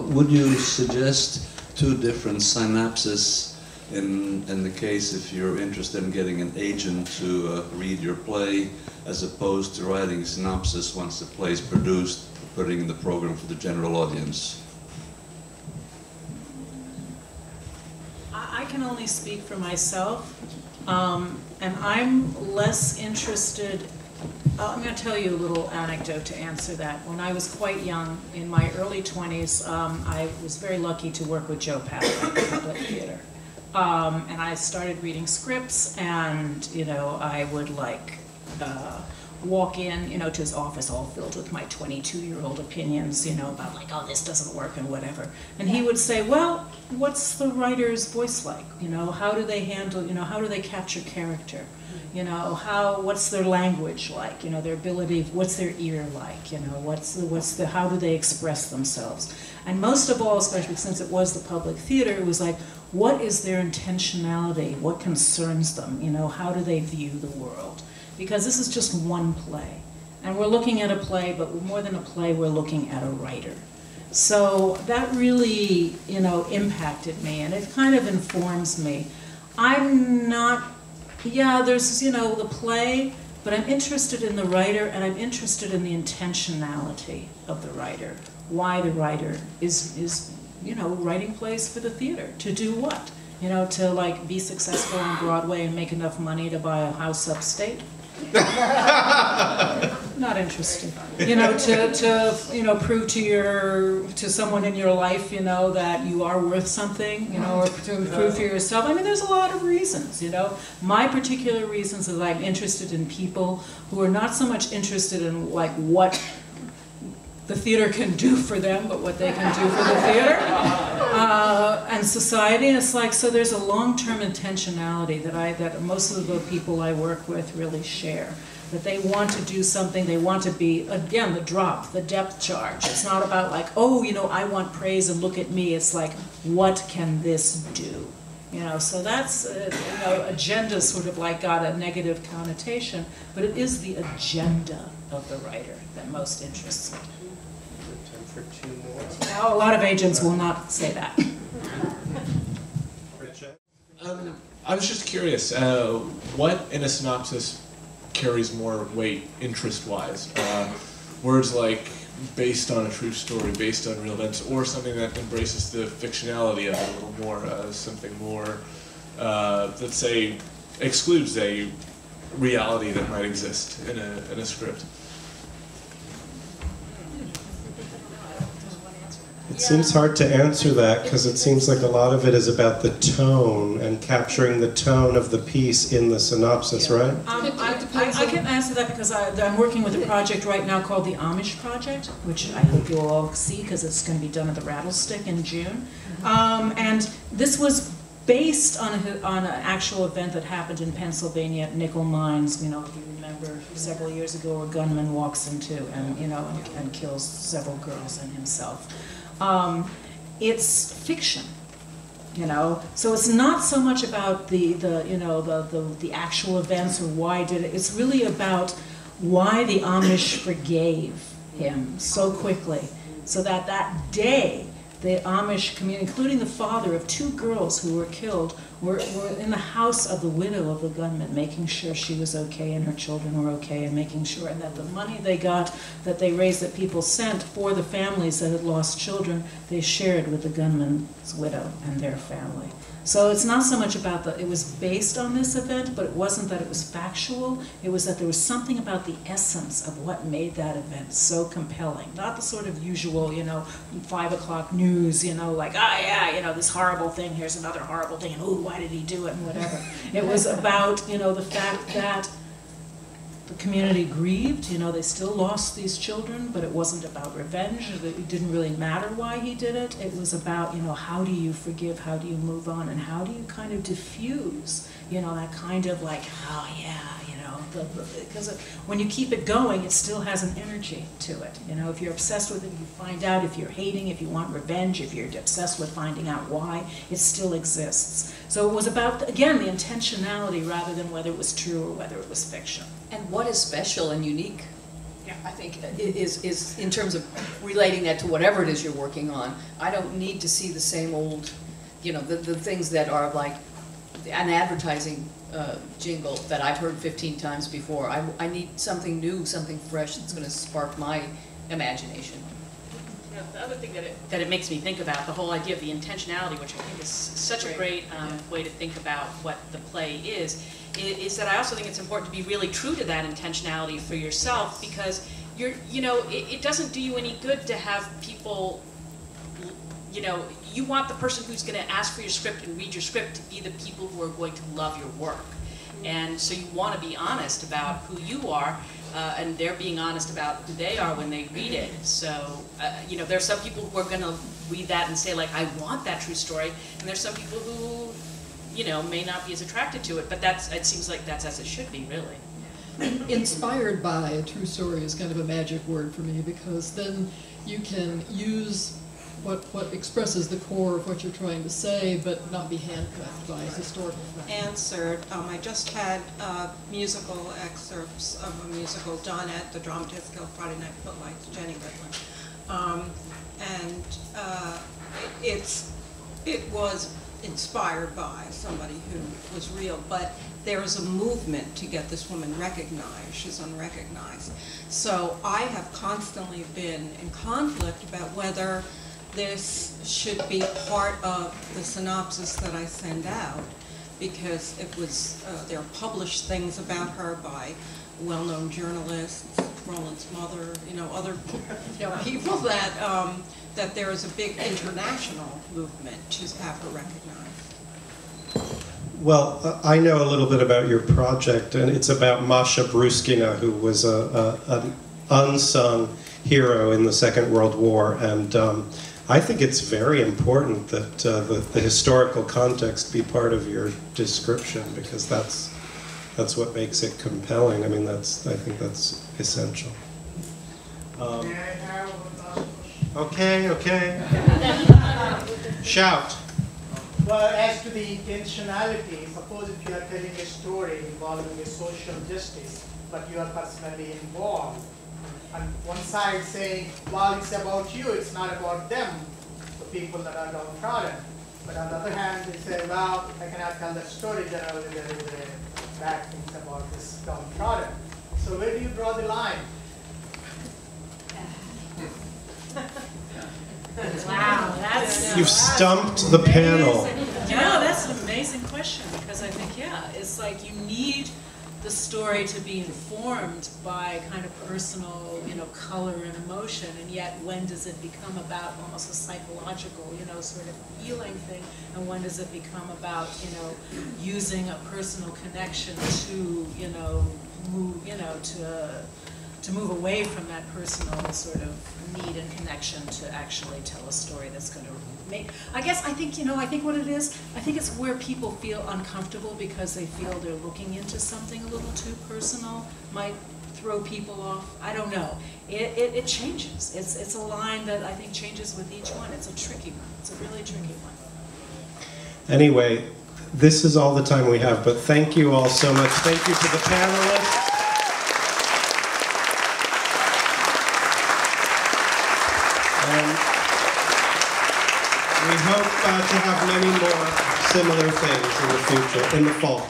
would you suggest two different synopses in the case if you're interested in getting an agent to read your play, as opposed to writing a synopsis once the play is produced, putting in the program for the general audience? I can only speak for myself, and I'm less interested. I'm going to tell you a little anecdote to answer that. When I was quite young, in my early 20s, I was very lucky to work with Joe Patrick at Public Theater. And I started reading scripts, and, you know, I would like walk in, you know, to his office all filled with my 22-year-old opinions, you know, about like, oh, this doesn't work and whatever. And he would say, well, what's the writer's voice like? You know, how do they handle, you know, how do they capture character? You know, what's their language like? You know, their ability, what's their ear like? You know, how do they express themselves? And most of all, especially since it was the Public Theater, it was like, what is their intentionality? What concerns them? You know, how do they view the world? Because this is just one play. And we're looking at a play, but more than a play, we're looking at a writer. So that really, you know, impacted me, and it kind of informs me. I'm not, yeah, there's, you know, the play, but I'm interested in the writer, and I'm interested in the intentionality of the writer. Why the writer is, you know, writing plays for the theater. To do what? You know, to like be successful on Broadway and make enough money to buy a house upstate? Not interested. You know, to you know, prove to someone in your life, you know, that you are worth something, you know, or to prove for yourself. I mean, there's a lot of reasons, you know. My particular reasons is that I'm interested in people who are not so much interested in like what the theater can do for them, but what they can do for the theater and society. And it's like, so there's a long-term intentionality that most of the people I work with really share. That they want to do something, they want to be, again, the drop, the depth charge. It's not about like, oh, you know, I want praise and look at me. It's like, what can this do? You know, so that's, you know, agenda sort of like got a negative connotation, but it is the agenda of the writer that most interests me. For two more. Now, a lot of agents will not say that. I was just curious, what in a synopsis carries more weight, interest-wise? Words like based on a true story, based on real events, or something that embraces the fictionality of it a little more, something more, let's say, excludes a reality that might exist in a script. It seems hard to answer that because it seems like a lot of it is about the tone and capturing the tone of the piece in the synopsis, right? I can answer that because I'm working with a project right now called the Amish Project, which I hope you'll all see because it's going to be done at the Rattlestick in June. And this was based on an actual event that happened in Pennsylvania at nickel mines. You know, if you remember, several years ago, a gunman walks into and kills several girls and himself. It's fiction, you know. So it's not so much about the actual events or why did it. It's really about why the Amish forgave him so quickly, so that that day the Amish community, including the father of two girls who were killed, were in the house of the widow of the gunman, making sure she was okay and her children were okay, and making sure and that the money they got, that they raised, that people sent for the families that had lost children, they shared with the gunman's widow and their family. So it's not so much about it was based on this event, but it wasn't that it was factual, it was that there was something about the essence of what made that event so compelling. Not the sort of usual, you know, 5 o'clock news, you know, like, ah, yeah, you know, this horrible thing, here's another horrible thing, and ooh, why did he do it, and whatever. It was about, you know, the fact that the community grieved, you know, they still lost these children, but it wasn't about revenge. It didn't really matter why he did it. It was about, you know, how do you forgive, how do you move on, and how do you kind of diffuse, you know, that kind of like, oh yeah, you know, because when you keep it going, it still has an energy to it. You know, if you're obsessed with it, you find out. If you're hating, if you want revenge, if you're obsessed with finding out why, it still exists. So it was about, again, the intentionality rather than whether it was true or whether it was fiction. And what is special and unique I think is in terms of relating that to whatever it is you're working on. I don't need to see the same old, you know, the things that are like an advertising jingle that I've heard 15 times before. I need something new, something fresh that's going to spark my imagination. You know, the other thing that it makes me think about, the whole idea of the intentionality, which I think is such a great way to think about what the play is that I also think it's important to be really true to that intentionality for yourself, because you know, it doesn't do you any good to have people, you know, you want the person who's going to ask for your script and read your script to be the people who are going to love your work. And so you want to be honest about who you are, and they're being honest about who they are when they read it. So, you know, there's some people who are going to read that and say, like, I want that true story, and there's some people who, you know, may not be as attracted to it, but it seems like that's as it should be, really. Inspired by a true story is kind of a magic word for me, because then you can use what expresses the core of what you're trying to say, but not be handcuffed by historical facts. Answered. I just had musical excerpts of a musical done at the Dramatists Guild Friday Night Footlights, Jeni and it was inspired by somebody who was real, but there is a movement to get this woman recognized. She's unrecognized. So I have constantly been in conflict about whether this should be part of the synopsis that I send out, because it was, there are published things about her by well-known journalists, Roland's mother, you know, other people that, that there is a big international movement to have her recognized. Well, I know a little bit about your project, and it's about Masha Bruskina, who was an unsung hero in the Second World War, and I think it's very important that the historical context be part of your description, because that's what makes it compelling. I mean, I think that's essential. Okay. Shout. Well, as to the intentionality, suppose if you are telling a story involving a social justice, but you are personally involved, and one side saying, well, it's about you, it's not about them, the people that are downtrodden. But on the other hand, they say, well, I cannot tell the story, generally there is bad things about this downtrodden. So where do you draw the line? Wow, that's... You've stumped the panel. You know, that's an amazing question, because I think, yeah, it's like you need the story to be informed by kind of personal, you know, color and emotion, and yet when does it become about almost a psychological, you know, sort of feeling thing, and when does it become about, you know, using a personal connection to, you know, move, you know, to move away from that personal sort of need and connection to actually tell a story that's going to make, I guess, I think, you know, I think what it is, I think it's where people feel uncomfortable because they feel they're looking into something a little too personal, might throw people off. I don't know. It changes. It's a line that I think changes with each one. It's a tricky one. It's a really tricky one. Anyway, this is all the time we have, but thank you all so much. Thank you to the panelists. We hope to have many more similar things in the future, in the fall.